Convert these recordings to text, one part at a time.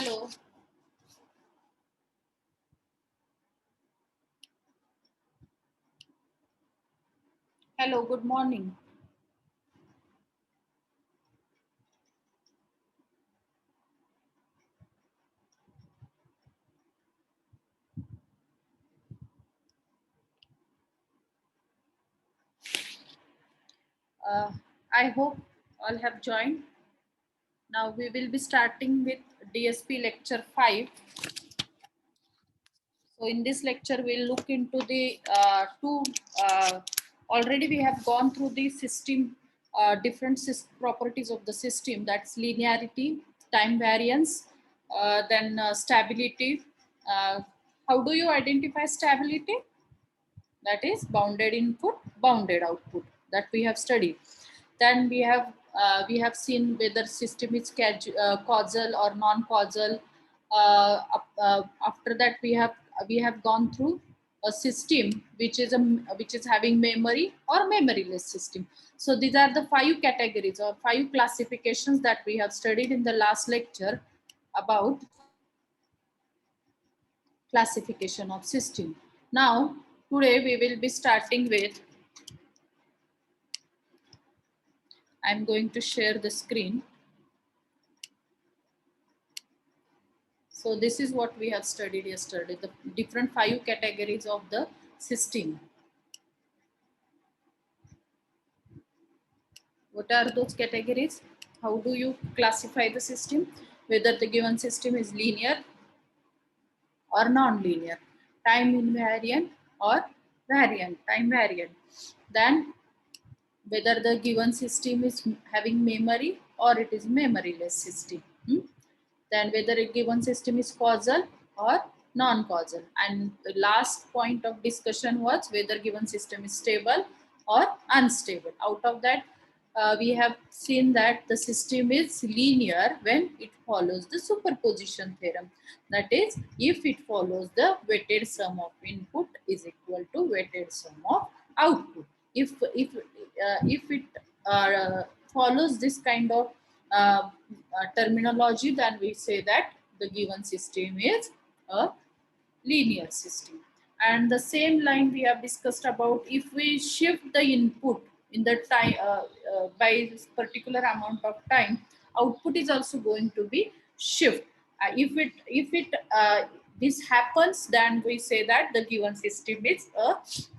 Hello. Hello, good morning. Uh, I hope all have joined. Now we will be starting with DSP lecture 5. So in this lecture, we'll look into the already we have gone through the system, different properties of the system. That's linearity, time variance, then stability. Uh, how do you identify stability? That is bounded input, bounded output that we have studied. Then we have seen whether system is causal or non-causal. After that, we have gone through a system which is having memory or memoryless system. So these are the 5 categories or 5 classifications that we have studied in the last lecture about classification of system. Now today we will be starting with, I'm going to share the screen. So this is what we have studied yesterday, the different 5 categories of the system. What are those categories? How do you classify the system? Whether the given system is linear or non-linear, time invariant or variant, time variant. Then whether the given system is having memory or it is memoryless system. Then whether a given system is causal or non-causal. And the last point of discussion was whether given system is stable or unstable. Out of that, we have seen that the system is linear when it follows the superposition theorem. That is, if it follows the weighted sum of input is equal to weighted sum of output. If it follows this kind of terminology, then we say that the given system is a linear system. And the same line we have discussed about, if we shift the input in the time by particular amount of time, output is also going to be shift. If this happens, then we say that the given system is a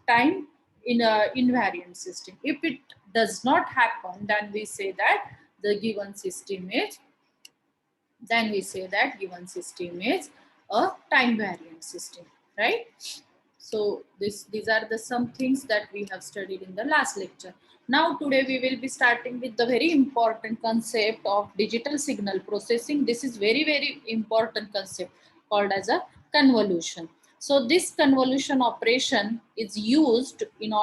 time in a invariant system. If it does not happen, then we say that the given system is given system is a time variant system, right? So these are the some things that we have studied in the last lecture. Now today we will be starting with the very important concept of digital signal processing. This is very important concept called as a convolution. So this convolution operation is used uh, in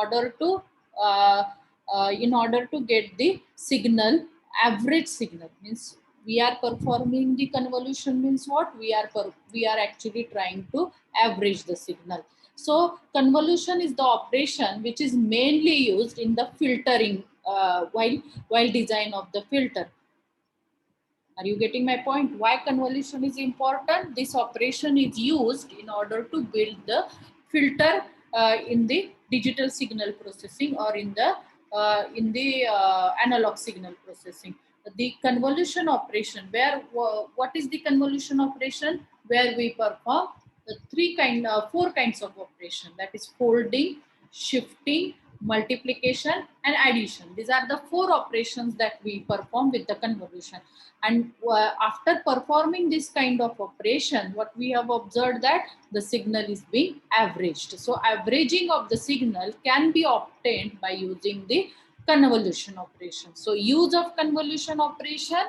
order to get the signal, average signal. Means we are performing the convolution, means what we are actually trying to average the signal. So convolution is the operation which is mainly used in the filtering, while design of the filter. Are you getting my point? Why convolution is important? This operation is used in order to build the filter in the digital signal processing or in the analog signal processing. The convolution operation, what is the convolution operation? Where we perform the four kinds of operation, that is folding, shifting, multiplication and addition. These are the 4 operations that we perform with the convolution. And after performing this kind of operation, what we have observed that the signal is being averaged. So averaging of the signal can be obtained by using the convolution operation. So use of convolution operation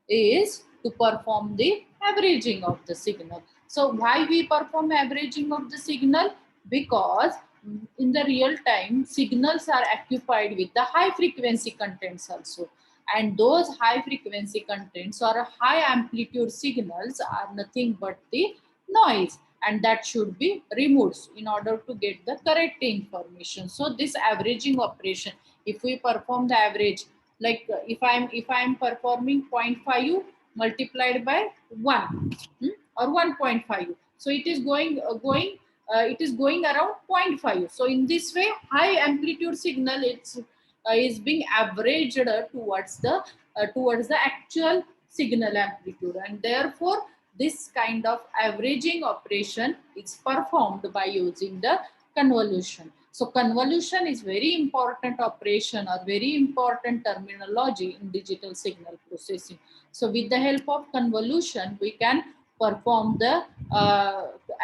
is to perform the averaging of the signal. So why we perform averaging of the signal? Because in the real time signals are occupied with the high frequency contents also, and those high frequency contents or high amplitude signals are nothing but the noise, and that should be removed in order to get the correct information. So this averaging operation, if we perform the average, like if I'm performing 0.5 multiplied by 1, or 1.5. So it is it is going around 0.5. So in this way, high amplitude signal is being averaged towards the actual signal amplitude, and therefore this kind of averaging operation is performed by using the convolution. So convolution is very important operation or very important terminology in digital signal processing. So with the help of convolution, we can perform the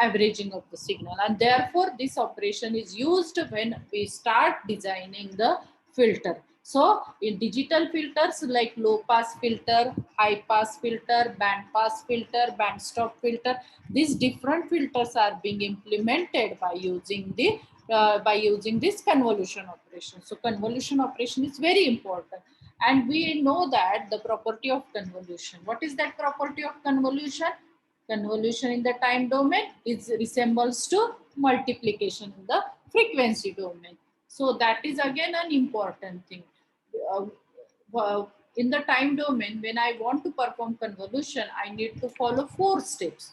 averaging of the signal, and therefore this operation is used when we start designing the filter. So in digital filters like low pass filter, high pass filter, band pass filter, band stop filter, these different filters are being implemented by using this convolution operation. So convolution operation is very important, and we know that the property of convolution. What is that property of convolution? Convolution in the time domain is resembles to multiplication in the frequency domain. So that is again an important thing. Uh, in the time domain, when I want to perform convolution, I need to follow 4 steps.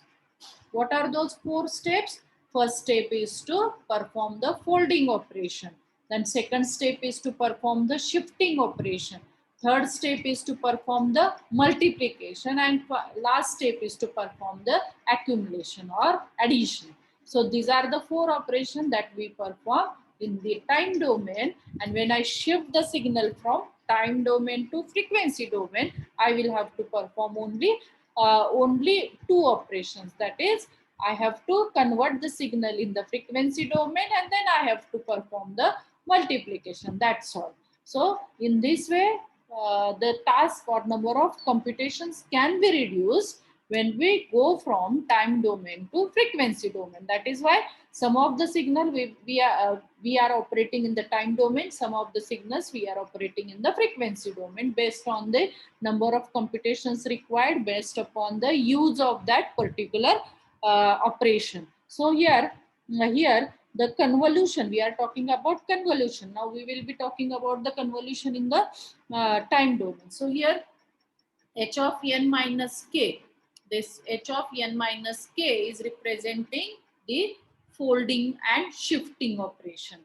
What are those 4 steps? First step is to perform the folding operation. Then second step is to perform the shifting operation. Third step is to perform the multiplication, and last step is to perform the accumulation or addition. So these are the 4 operations that we perform in the time domain, and when I shift the signal from time domain to frequency domain, I will have to perform only 2 operations. That is, I have to convert the signal in the frequency domain, and then I have to perform the multiplication. That's all. So in this way, the task or number of computations can be reduced when we go from time domain to frequency domain. That is why some of the signal we are operating in the time domain, some of the signals we are operating in the frequency domain based on the number of computations required, based upon the use of that particular operation. So here the convolution, we are talking about convolution. Now we will be talking about the convolution in the time domain. So here h of n minus k, this h of n minus k is representing the folding and shifting operation.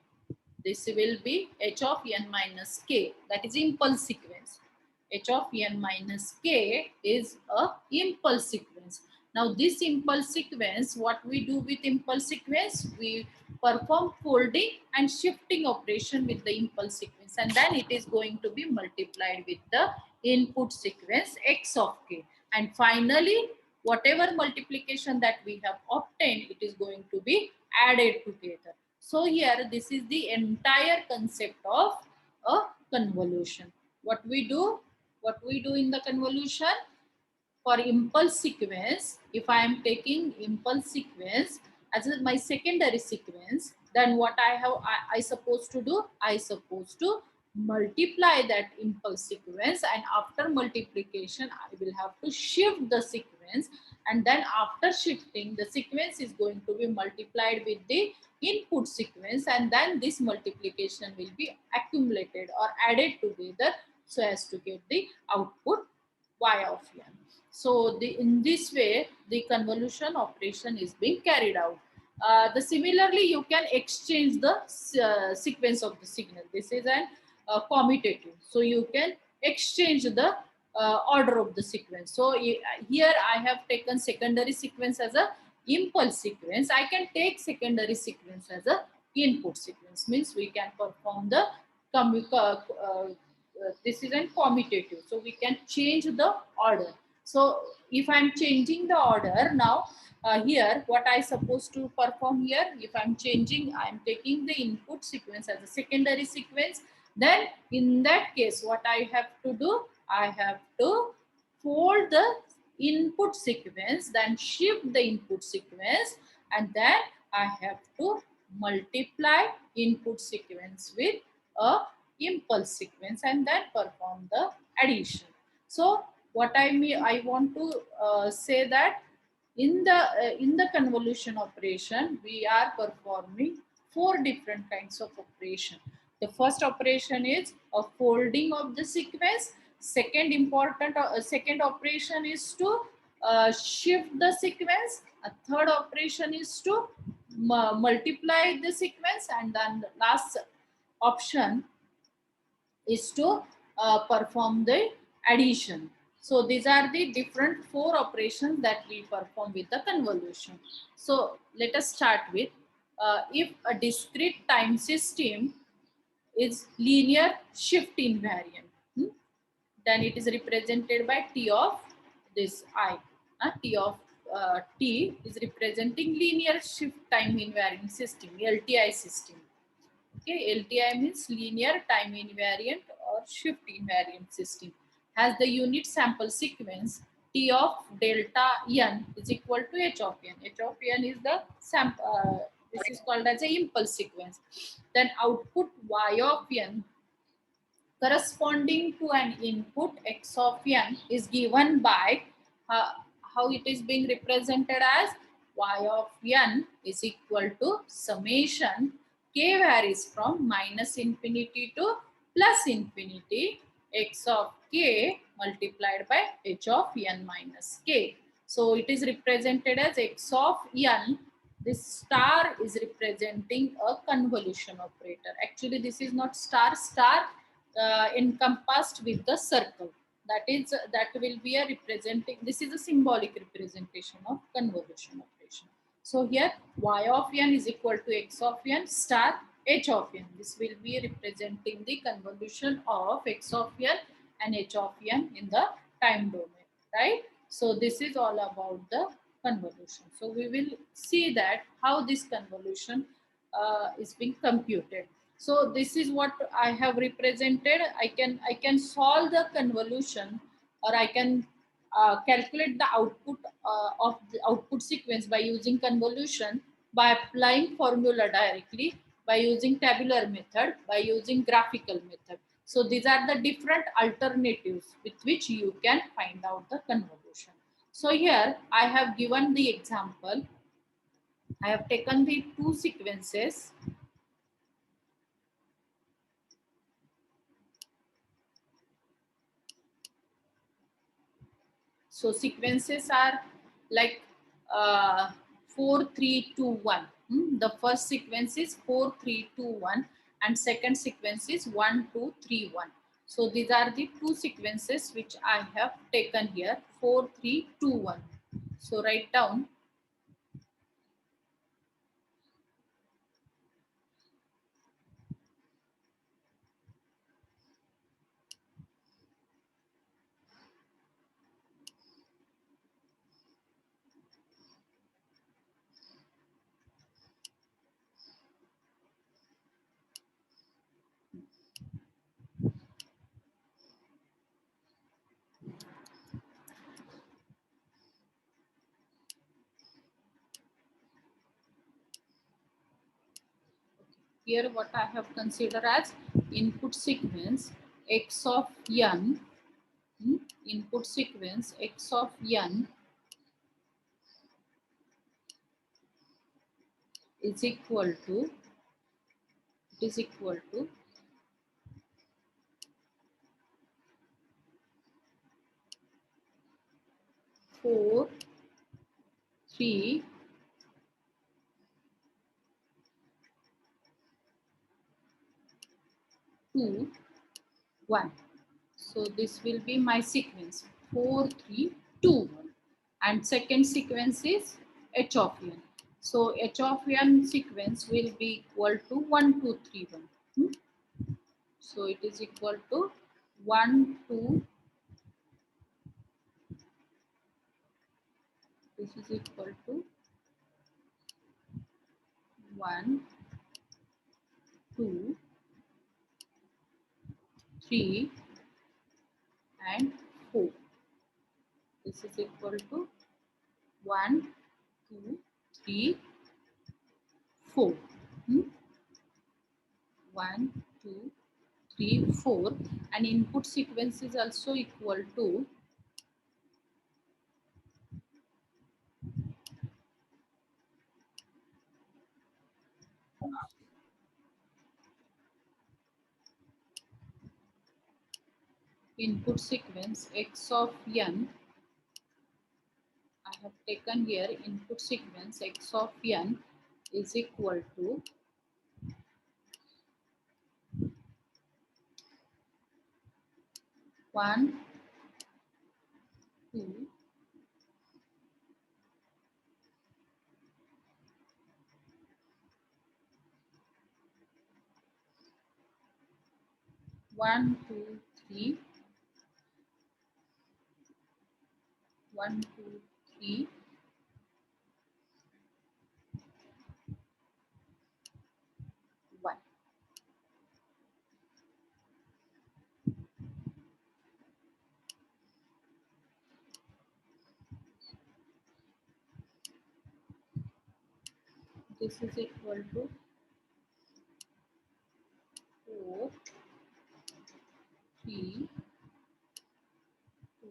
This will be h of n minus k, that is impulse sequence. H of n minus k is a impulse sequence. Now this impulse sequence, what we do with impulse sequence, we perform folding and shifting operation with the impulse sequence, and then it is going to be multiplied with the input sequence x of k, and finally whatever multiplication that we have obtained, it is going to be added together. So here this is the entire concept of a convolution. What we do in the convolution, for impulse sequence, if I am taking impulse sequence as my secondary sequence, then what I supposed to do, I supposed to multiply that impulse sequence, and after multiplication I will have to shift the sequence, and then after shifting, the sequence is going to be multiplied with the input sequence, and then this multiplication will be accumulated or added together so as to get the output y of n. So in this way, the convolution operation is being carried out. Similarly, you can exchange the sequence of the signal. This is an commutative. So you can exchange the order of the sequence. So here I have taken secondary sequence as a impulse sequence. I can take secondary sequence as a input sequence. Means we can perform the this is a commutative. So we can change the order. So if I'm changing the order now, here what I supposed to perform here, if I'm taking the input sequence as a secondary sequence, then in that case what I have to do, I have to fold the input sequence, then shift the input sequence, and then I have to multiply input sequence with a impulse sequence, and then perform the addition. So what I want to say that in the convolution operation, we are performing 4 different kinds of operation. The first operation is a folding of the sequence. Second operation is to shift the sequence. A third operation is to multiply the sequence, and then the last option is to perform the addition. So these are the different four operations that we perform with the convolution. So let us start with if a discrete time system is linear shift invariant, then it is represented by T of this I. T of T is representing linear shift time invariant system, LTI system. Okay, LTI means linear time invariant or shift invariant system. Has the unit sample sequence T of delta n is equal to H of n. H of n is the sample. This is called as a impulse sequence. Then output Y of n corresponding to an input x of n is given by uh, how it is being represented as y of n is equal to summation k varies from minus infinity to plus infinity x of k multiplied by h of n minus k. So it is represented as x of n. This star is representing a convolution operator. Actually, this is not star. Star encompassed with the circle, that will be a representing, this is a symbolic representation of convolution operation. So here y of n is equal to x of n star h of n. This will be representing the convolution of x of n and h of n in the time domain, right? So this is all about the convolution. So we will see that how this convolution is being computed. So this is what I have represented. I can solve the convolution, or I can calculate the output of the output sequence by using convolution, by applying formula directly, by using tabular method, by using graphical method. So these are the different alternatives with which you can find out the convolution. So here I have given the example. I have taken the two sequences. So sequences are like 4, 3, 2, 1. The first sequence is 4, 3, 2, 1, and second sequence is 1, 2, 3, 1. So these are the two sequences which I have taken here, 4, 3, 2, 1. So write down. Here what I have considered as input sequence x of n, input sequence x of n is equal to, it is equal to 4, 3, 2, 1. So this will be my sequence 4, 3, 2, 1. And second sequence is h of n. So h of n sequence will be equal to 1, 2, 3, 1. So it is equal to 1, 2. This is equal to 1, 2, 3, and 4. This is equal to 1, 2, 3, 4. 1, 2, 3, 4. And input sequence is also equal to input sequence x of n, I have taken here input sequence x of n is equal to 1, 2, 1, 2, 3, 1, 2, 3, 1. This is equal to 4, 3, 2,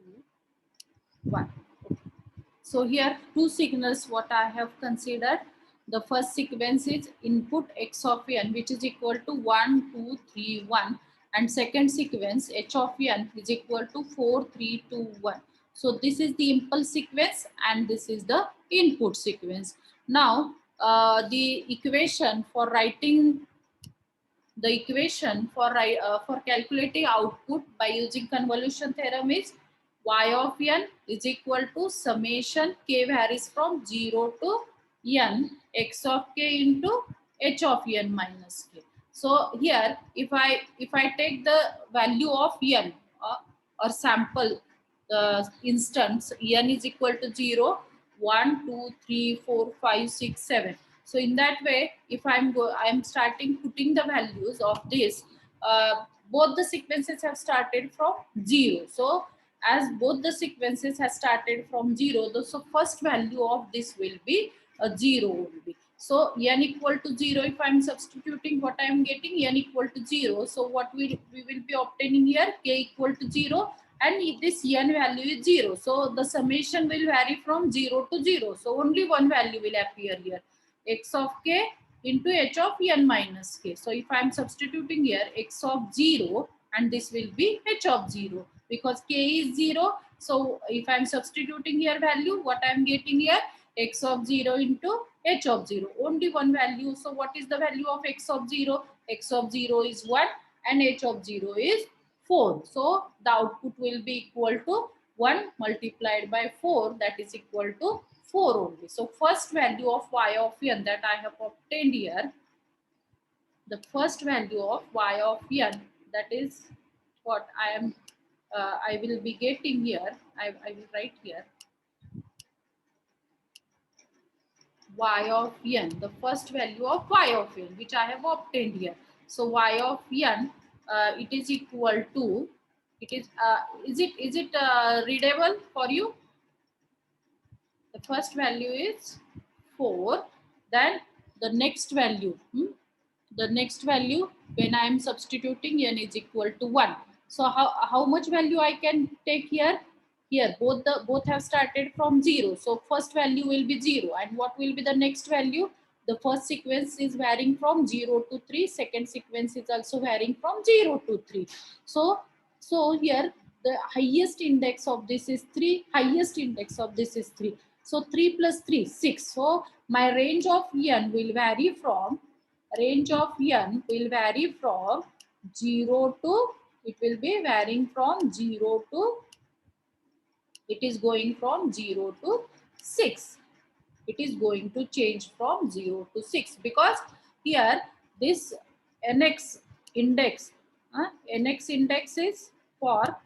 1. Okay. So here two signals what I have considered. The first sequence is input x of n, which is equal to 1, 2, 3, 1, and second sequence h of n is equal to 4, 3, 2, 1. So this is the impulse sequence and this is the input sequence. Now the equation for writing the equation for calculating output by using convolution theorem is y of n is equal to summation k varies from 0 to n x of k into h of n minus k. So here if I take the value of n or sample instance n is equal to 0, 1, 2, 3, 4, 5, 6, 7. So in that way, if I'm starting putting the values of this, both the sequences have started from 0. So as both the sequences have started from 0, the so first value of this will be a 0 only. So n equal to 0, if I'm substituting what I am getting, n equal to 0. So what we will be obtaining here, k equal to 0, and this n value is 0. So the summation will vary from 0 to 0. So only one value will appear here, x of k into h of n minus k. So if I am substituting here x of 0, and this will be h of 0 because k is 0. So if I am substituting here value, what I am getting here, x of 0 into h of 0, only one value. So what is the value of x of 0? X of 0 is 1 and h of 0 is 4. So the output will be equal to 1 multiplied by 4, that is equal to 4 only. So first value of y of n that I have obtained here, the first value of y of n, that is what I will be getting here. I will write here y of n, the first value of y of n, which I have obtained here. So y of n, it is equal to, it is it readable for you? The first value is 4. Then the next value, the next value when I am substituting n is equal to 1. So how much value I can take here? Here both have started from 0. So first value will be 0, and what will be the next value? The first sequence is varying from 0 to 3. Second sequence is also varying from 0 to 3. So here the highest index of this is 3. Highest index of this is 3. So 3 plus 3, 6. So my range of n will vary from 0 to, it will be varying from 0 to, it is going from 0 to 6. It is going to change from 0 to 6 because here this nx index, nx index is for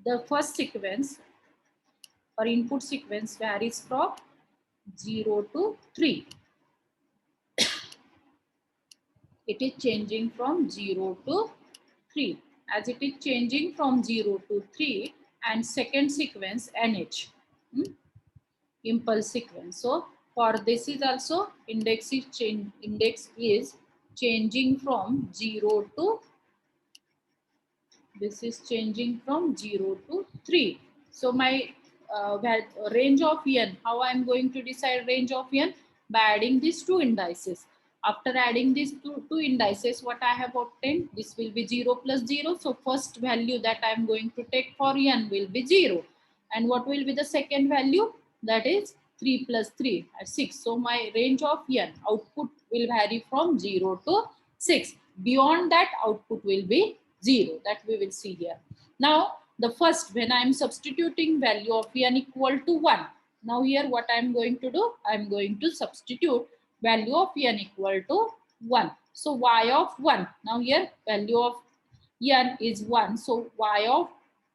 the first sequence or input sequence varies from 0 to 3. It is changing from 0 to 3. As it is changing from 0 to 3, and second sequence nh, impulse sequence. So for this is also index is changing from 0 to, this is changing from 0 to 3. So my range of n, how I am going to decide range of n? By adding these two indices. After adding these two indices, what I have obtained, this will be 0 plus 0. So first value that I am going to take for n will be 0. And what will be the second value? That is 3 plus 3 at 6. So my range of n output will vary from 0 to 6. Beyond that, output will be 0. That we will see here. Now, the first, when I am substituting value of n equal to 1. Now here what I am going to do? I am going to substitute value of n equal to 1. So y of 1. Now here value of n is 1. So y of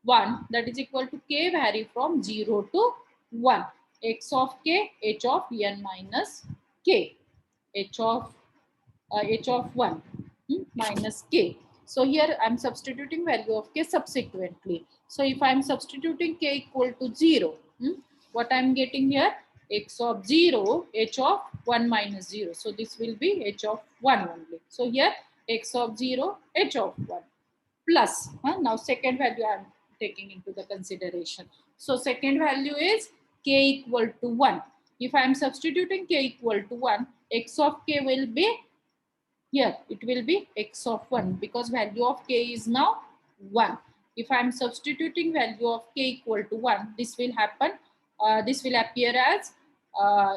1, that is equal to k, vary from 0 to 1. X of k, h of n minus k. H of 1 minus k. So here I am substituting value of k subsequently. So if I am substituting k equal to 0, what I am getting here? X of 0, h of 1 minus 0. So this will be h of 1 only. So here x of 0, h of 1 plus. Now second value I am taking into the consideration. So second value is k equal to 1. If I am substituting k equal to 1, x of k will be, here it will be x of 1 because value of k is now 1. If I am substituting value of k equal to 1, this will happen. This will appear as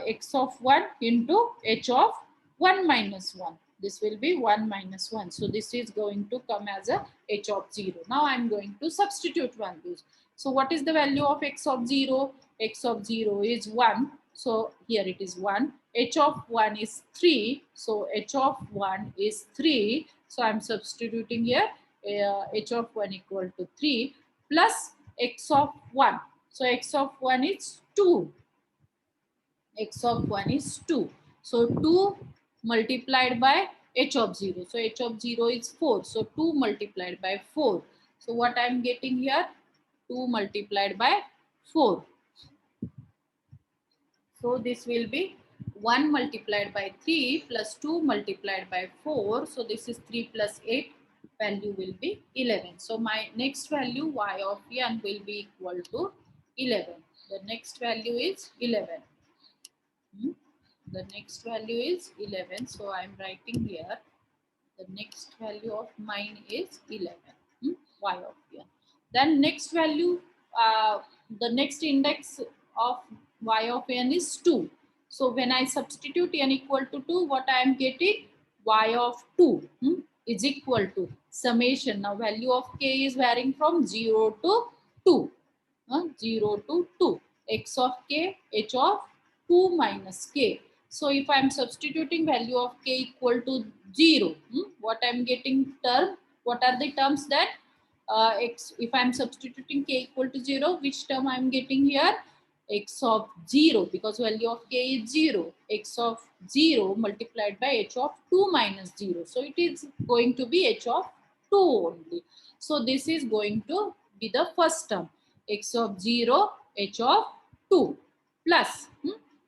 x of 1 into h of 1 minus 1. This will be 1 minus 1. So this is going to come as a h of 0. Now I am going to substitute values. So what is the value of x of 0? X of 0 is 1. So here it is 1. H of 1 is 3. So h of 1 is 3. So I am substituting here h of 1 equal to 3 plus x of 1. So x of 1 is 2. X of 1 is 2. So 2 multiplied by h of 0. So h of 0 is 4. So 2 multiplied by 4. So what I am getting here? 2 multiplied by 4. So this will be 1 multiplied by 3 plus 2 multiplied by 4. So this is 3 plus 8. Value will be 11. So my next value y of n will be equal to 11. The next value is 11. The next value is 11. So I am writing here. The next value of mine is 11. Y of n. Then next value, the next index of y of n is 2. So when I substitute n equal to 2, what I am getting? Y of 2 is equal to summation. Now value of k is varying from 0 to 2. 0 to 2. X of k, h of 2 minus k. So if I am substituting value of k equal to 0, what I am getting term? What are the terms that x? If I am substituting k equal to 0, which term I am getting here? X of 0, because value of k is 0. X of 0 multiplied by h of 2 minus 0. So it is going to be h of 2 only. So this is going to be the first term. X of 0, h of 2 plus.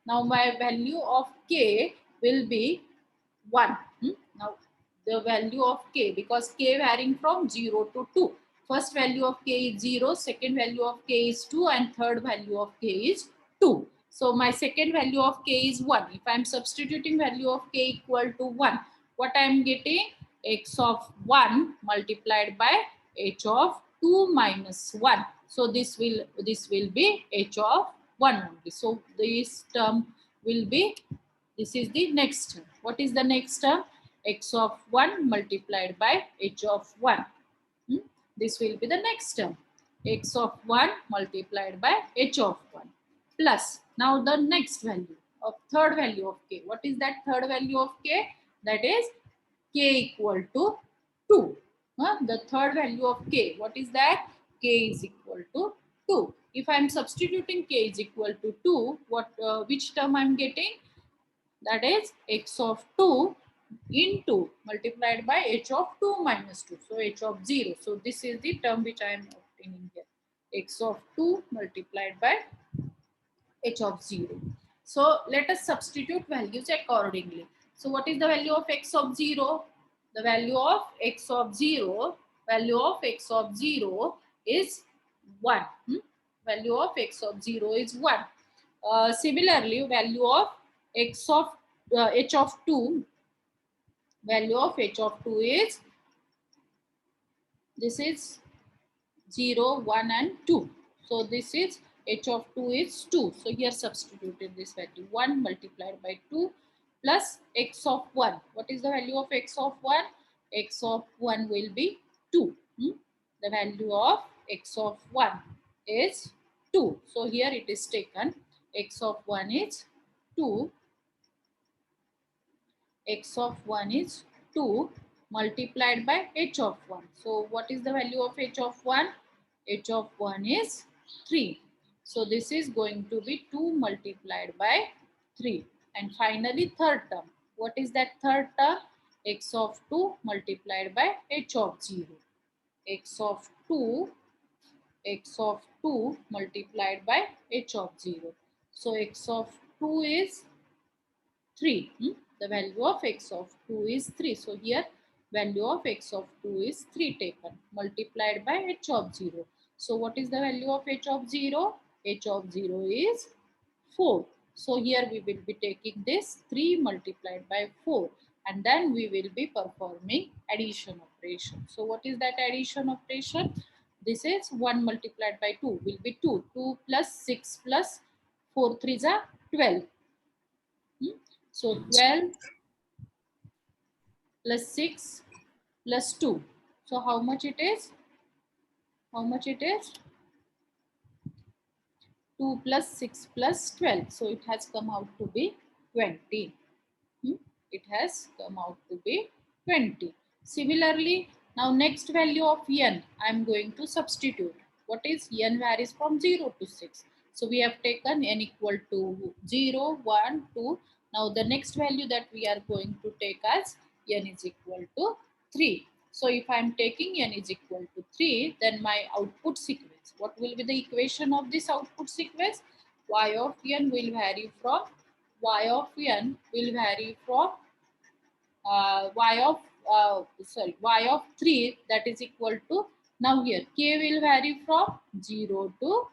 Now my value of k will be 1. Now the value of k, because k varying from 0 to 2. First value of k is 0, second value of k is 2 and third value of k is 2. So my second value of k is 1. If I am substituting value of k equal to 1, what I am getting? X of 1 multiplied by h of 2 minus 1. So this will be h of 1 only. So this term will be, this is the next term. What is the next term? X of 1 multiplied by h of 1. This will be the next term. X of 1 multiplied by h of 1 plus. Now the next value of third value of k. What is that third value of k? That is k equal to 2. The third value of k. What is that? K is equal to 2. If I am substituting k is equal to 2, which term I am getting? That is x of 2 into multiplied by h of 2 minus 2. So h of 0. So this is the term which I am obtaining here. X of 2 multiplied by h of 0. So let us substitute values accordingly. So what is the value of x of 0? The value of x of 0, is 1. Value of x of 0 is 1. Similarly, value of x of h of 2 value of h of 2 is, this is 0, 1 and 2. So this is h of 2 is 2. So here substituted this value 1 multiplied by 2 plus x of 1. What is the value of x of 1? X of 1 will be 2. The value of x of 1 is 2. So here it is taken x of 1 is 2. X of 1 is 2 multiplied by h of 1. So what is the value of h of 1? H of 1 is 3. So this is going to be 2 multiplied by 3. And finally third term. What is that third term? X of 2 multiplied by h of 0. X of 2, x of 2 multiplied by h of 0. So x of 2 is 3. The value of x of 2 is 3. So here value of x of 2 is 3 taken multiplied by h of 0. So what is the value of h of 0? H of 0 is 4. So here we will be taking this 3 multiplied by 4 and then we will be performing addition operation. So what is that addition operation? This is 1 multiplied by 2 will be 2. 2 plus 6 plus 4 3s are 12. So 12 plus 6 plus 2. So how much it is? How much it is? 2 plus 6 plus 12. So it has come out to be 20. It has come out to be 20. Similarly, now next value of n, I am going to substitute. What is n varies from 0 to 6. So we have taken n equal to 0, 1, 2. Now the next value that we are going to take as n is equal to 3. So if I am taking n is equal to 3, then my output sequence, what will be the equation of this output sequence? Y of n will vary from y of 3, that is equal to, now here k will vary from 0 to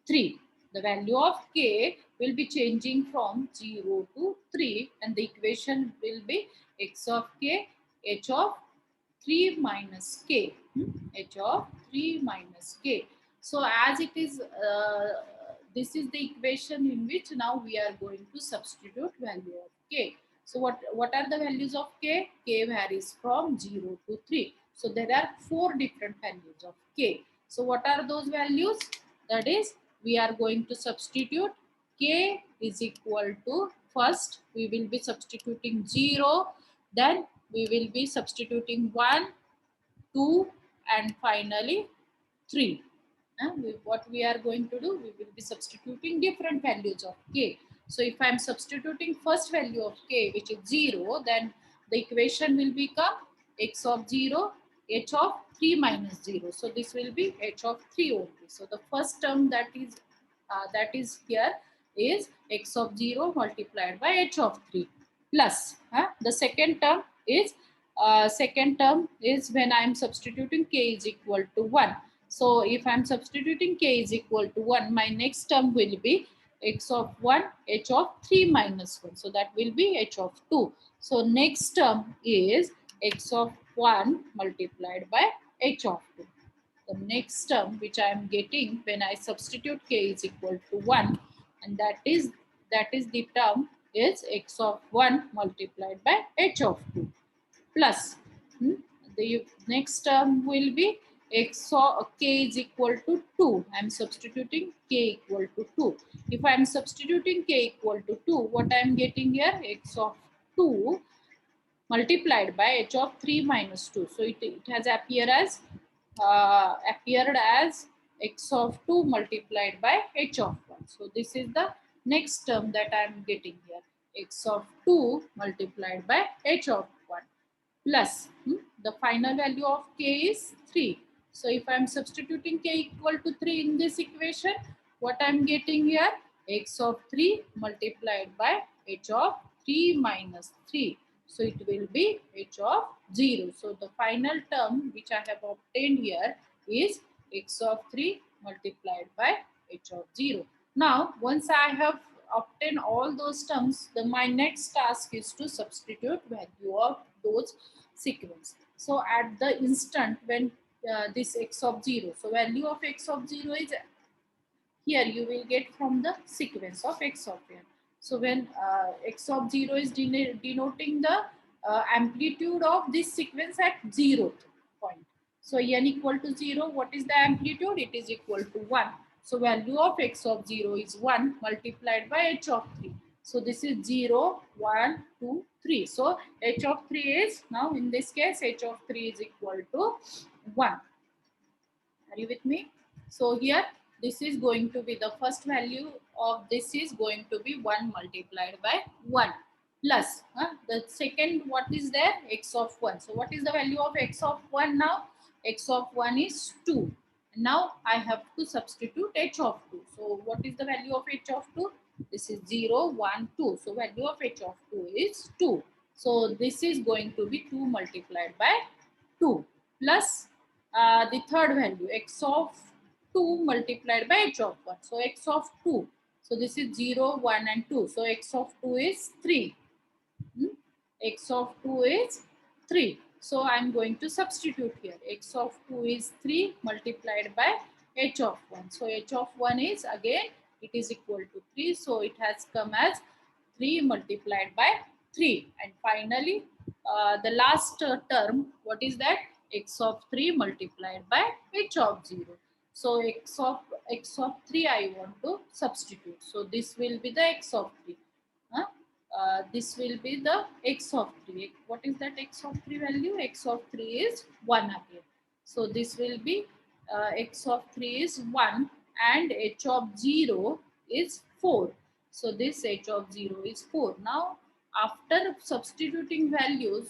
3. The value of k will be changing from 0 to 3 and the equation will be x of k h of 3 minus k. H of 3 minus k. So as it is, this is the equation in which now we are going to substitute value of k. So what are the values of k? K varies from 0 to 3. So there are 4 different values of k. So what are those values? That is, we are going to substitute k is equal to, first we will be substituting 0, then we will be substituting 1, 2 and finally 3. What we are going to do, we will be substituting different values of k. So if I am substituting first value of k, which is 0, then the equation will become x of 0, h of 3 minus 0. So this will be h of 3 only. So the first term that is here is x of 0 multiplied by h of 3 plus the second term is when I am substituting k is equal to 1. So if I am substituting k is equal to 1, my next term will be x of 1 h of 3 minus 1. So that will be h of 2. So next term is x of 1 multiplied by h of 2. The next term which I am getting when I substitute k is equal to 1, and that is the term is x of 1 multiplied by h of 2 plus the next term will be x of k is equal to 2. I am substituting k equal to 2. If I am substituting k equal to 2, what I am getting here? X of 2 multiplied by h of 3 minus 2. So it has appeared as x of 2 multiplied by h of 1. So this is the next term that I am getting here. X of 2 multiplied by h of 1 plus the final value of k is 3. So if I am substituting k equal to 3 in this equation, what I am getting here? X of 3 multiplied by h of 3 minus 3. So it will be h of 0. So the final term which I have obtained here is x of 3 multiplied by h of 0. Now once I have obtain all those terms, my next task is to substitute value of those sequence. So at the instant when this x of 0, so value of x of 0 is here, you will get from the sequence of x of n. So when x of 0 is denoting the amplitude of this sequence at 0th point. So n equal to 0, what is the amplitude? It is equal to 1. So value of x of 0 is 1 multiplied by h of 3. So this is 0, 1, 2, 3. So h of 3 is, now in this case, h of 3 is equal to 1. Are you with me? So here, this is going to be the first value of this is going to be 1 multiplied by 1 plus the second, what is there? X of 1. So what is the value of x of 1 now? X of 1 is 2. Now I have to substitute h of 2. So what is the value of h of 2? This is 0, 1, 2. So value of h of 2 is 2. So this is going to be 2 multiplied by 2 plus the third value, x of 2 multiplied by h of 1. So x of 2. So this is 0, 1 and 2. So x of 2 is 3. X of 2 is 3. So I am going to substitute here. X of 2 is 3 multiplied by h of 1. So h of 1 is, again, it is equal to 3. So it has come as 3 multiplied by 3. And finally, the last term, what is that? X of 3 multiplied by h of 0. So x of 3 I want to substitute. So this will be the x of 3. This will be the x of 3. What is that x of 3 value? X of 3 is 1 again. So this will be x of 3 is 1 and h of 0 is 4. So this h of 0 is 4. Now after substituting values,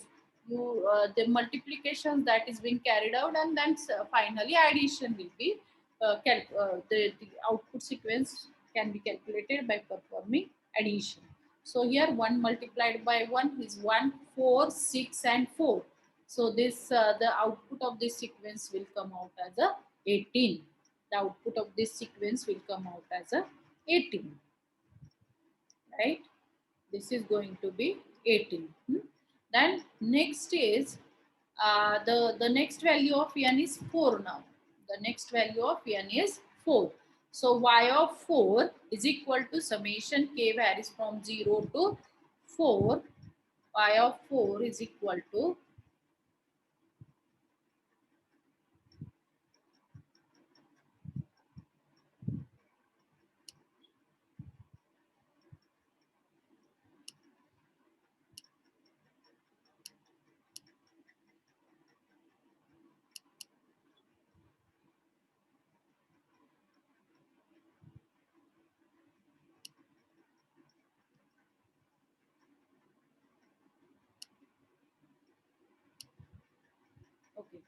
you the multiplication that is being carried out, and then finally addition will be the output sequence can be calculated by performing addition. So here 1 multiplied by 1 is 1, 4, 6 and 4. So this the output of this sequence will come out as a 18. The output of this sequence will come out as a 18. Right? This is going to be 18. Then next is the next value of n is 4 now. The next value of n is 4. So y of 4 is equal to summation k varies from 0 to 4. Y of 4 is equal to okay.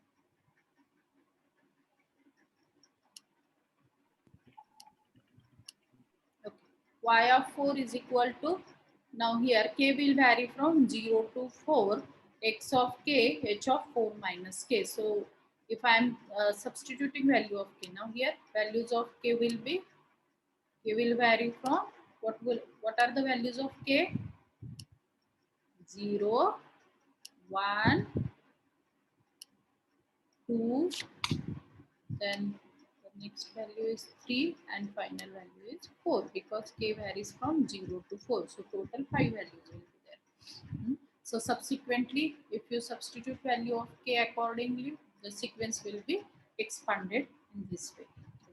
Okay. Y of 4 is equal to, now here k will vary from 0 to 4, x of k, h of 4 minus k. So if I am substituting value of k, now here values of k will be, k will vary from, what are the values of k? 0, 1, 2, then the next value is 3 and final value is 4, because k varies from 0 to 4. So total 5 values will be there. So subsequently, if you substitute value of k accordingly, the sequence will be expanded in this way.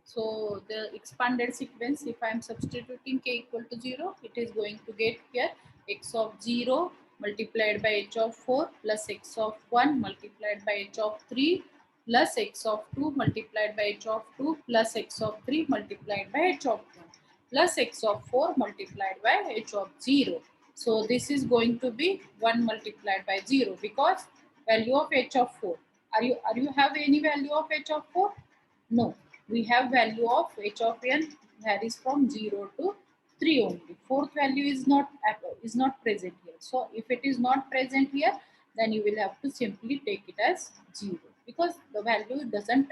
So the expanded sequence, if I am substituting k equal to 0, it is going to get here x of 0 multiplied by h of 4 plus x of 1 multiplied by h of 3 plus x of 2 multiplied by h of 2 plus x of 3 multiplied by h of 1 plus x of 4 multiplied by h of 0. So this is going to be 1 multiplied by 0, because value of h of 4. Are you have any value of h of 4? No. We have value of h of n varies from 0 to 3 only. Fourth value is not present here. So if it is not present here, then you will have to simply take it as 0, because the value doesn't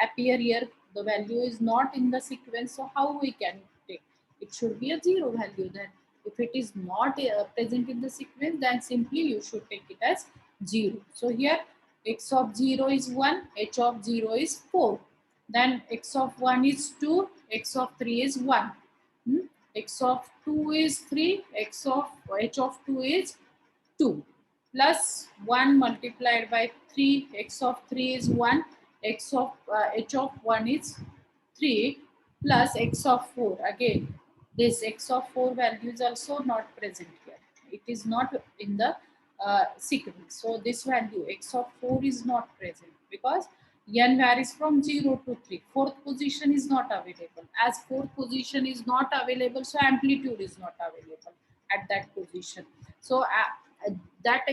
appear here. The value is not in the sequence. So how we can take It should be a 0 value. Then if it is not present in the sequence, then simply you should take it as 0. So here x of 0 is 1, h of 0 is 4. Then x of 1 is 2, x of 3 is 1. Hmm? X of 2 is 3, x of h of 2 is 2, plus 1 multiplied by 3, x of 3 is 1, x of h of 1 is 3, plus x of 4. Again, this x of 4 value is also not present here. It is not in the sequence. So this value x of 4 is not present because n varies from 0 to 3. Fourth position is not available. As fourth position is not available, so amplitude is not available at that position. So that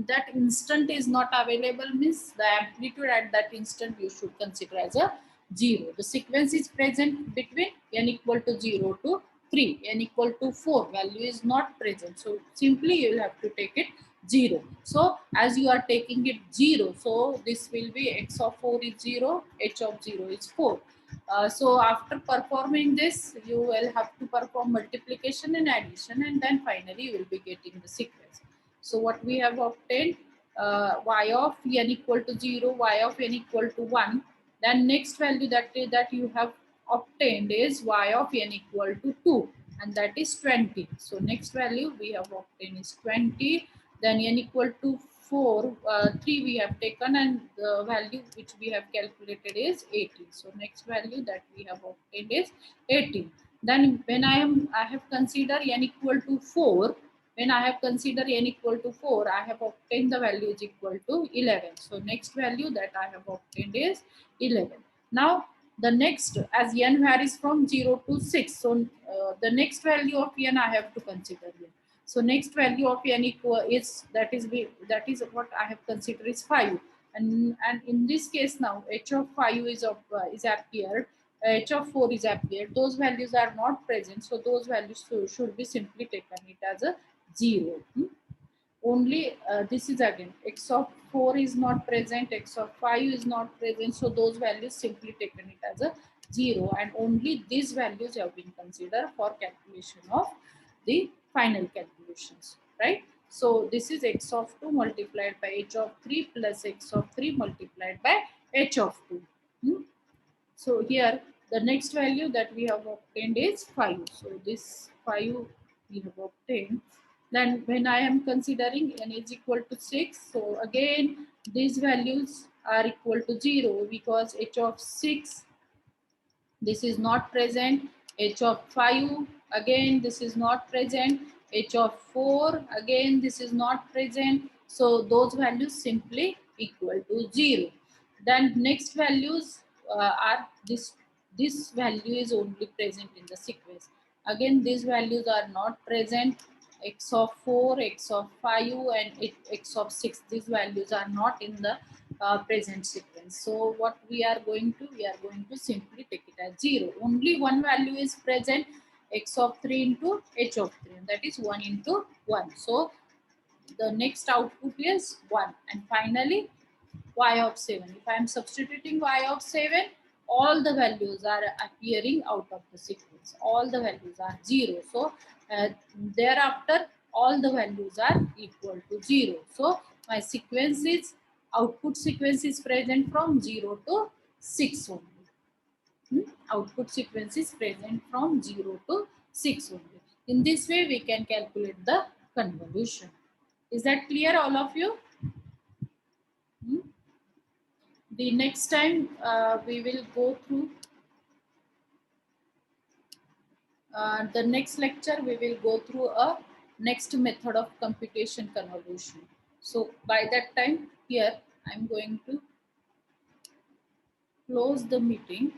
that instant is not available means the amplitude at that instant you should consider as a 0. The sequence is present between n equal to 0 to 3, n equal to 4 value is not present. So simply you will have to take it 0. So as you are taking it 0, so this will be x of 4 is 0, h of 0 is 4. So after performing this, you will have to perform multiplication and addition, and then finally you will be getting the sequence. So what we have obtained, y of n equal to 0, y of n equal to 1. Then next value that you have obtained is y of n equal to 2, and that is 20. So next value we have obtained is 20. Then n equal to 4, 3 we have taken, and the value which we have calculated is 18. So next value that we have obtained is 18. Then when I have considered n equal to 4, when I have considered n equal to 4, I have obtained the value is equal to 11. So next value that I have obtained is 11. Now the next, as n varies from 0 to 6, so the next value of n I have to consider here. So next value of n equal is that is what I have considered is 5, and in this case now h of 5 is appeared, h of 4 is appeared. Those values are not present, so those values should be simply taken it as a 0. Only this is again x of 4 is not present, x of 5 is not present, so those values simply taken it as a 0, and only these values have been considered for calculation of the final calculations, right? So this is x of 2 multiplied by h of 3 plus x of 3 multiplied by h of 2. So here the next value that we have obtained is 5. So this 5 we have obtained. Then when I am considering n is equal to 6, so again these values are equal to 0 because h of 6, this is not present, h of 5 again this is not present, h of 4 again this is not present, so those values simply equal to 0. Then next values are this value is only present in the sequence. Again these values are not present, x of 4, x of 5 and x of 6, these values are not in the present sequence. So what we are going to simply take it as 0. Only one value is present, x of 3 into h of 3, and that is 1 into 1. So the next output is 1, and finally y of 7. If I am substituting y of 7, all the values are appearing out of the sequence. All the values are 0. So thereafter all the values are equal to 0. So my sequence is, output sequence is present from 0 to 6 only. Output sequence is present from 0 to 6 only. In this way we can calculate the convolution. Is that clear, all of you? The next time we will go through the next lecture, we will go through a next method of computation convolution. So by that time, here I am going to close the meeting.